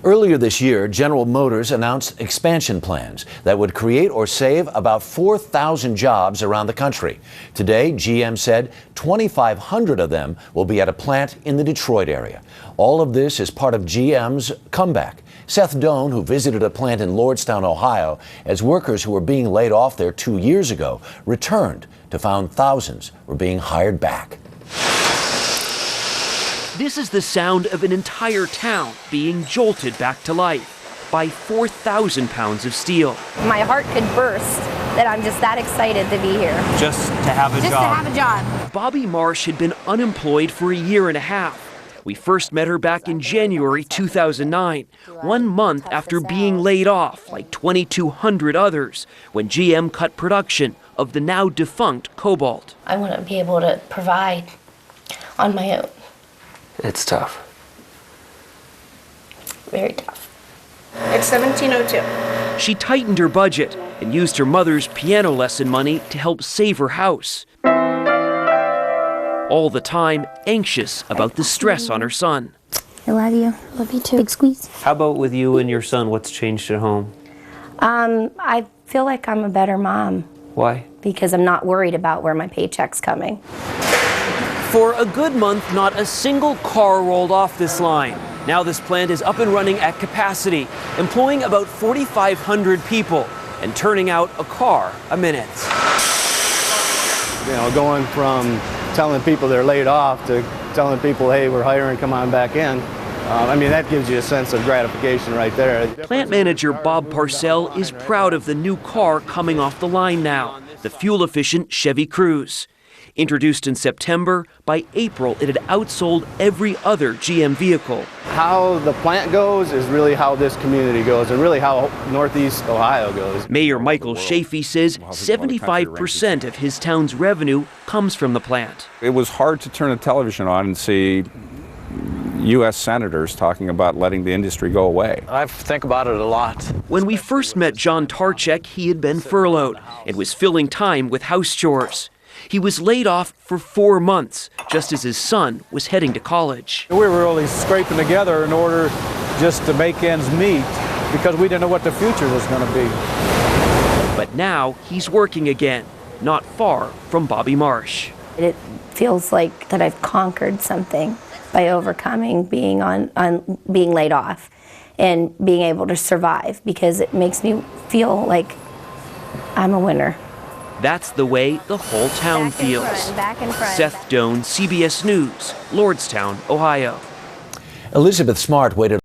Earlier this year, General Motors announced expansion plans that would create or save about 4,000 jobs around the country. Today, GM said 2,500 of them will be at a plant in the Detroit area. All of this is part of GM's comeback. Seth Doan, who visited a plant in Lordstown, Ohio, as workers who were being laid off there 2 years ago returned to find thousands were being hired back. This is the sound of an entire town being jolted back to life by 4,000 pounds of steel. My heart could burst that I'm just that excited to be here. Just to have a job. Just to have a job. Bobby Marsh had been unemployed for a year and a half. We first met her back in January 2009, 1 month after being laid off like 2,200 others when GM cut production of the now defunct Cobalt. I want to be able to provide on my own. It's tough. Very tough. It's 1702. She tightened her budget and used her mother's piano lesson money to help save her house. All the time anxious about the stress on her son. I love you. Love you too. Big squeeze. How about with you and your son? What's changed at home? I feel like I'm a better mom Why? because I'm not worried about where my paycheck's coming. For a good month, not a single car rolled off this line. Now this plant is up and running at capacity, employing about 4,500 people and turning out a car a minute. You know, going from telling people they're laid off to telling people, hey, we're hiring, come on back in. I mean, that gives you a sense of gratification right there. Plant manager Bob Parcell is proud of the new car coming off the line now, the fuel-efficient Chevy Cruze. Introduced in September, by April it had outsold every other GM vehicle. How the plant goes is really how this community goes and really how Northeast Ohio goes. Mayor Michael Chafee says 75% of his town's revenue comes from the plant. It was hard to turn the television on and see U.S. senators talking about letting the industry go away. I think about it a lot. When we first met John Tarchek, he had been furloughed and was filling time with house chores. He was laid off for 4 months, just as his son was heading to college. We were really scraping together in order just to make ends meet because we didn't know what the future was going to be. But now he's working again, not far from Bobby Marsh. It feels like that I've conquered something by overcoming being being laid off and being able to survive because it makes me feel like I'm a winner. That's the way the whole town feels. Back in front. Seth Doan, CBS News, Lordstown, Ohio. Elizabeth Smart waited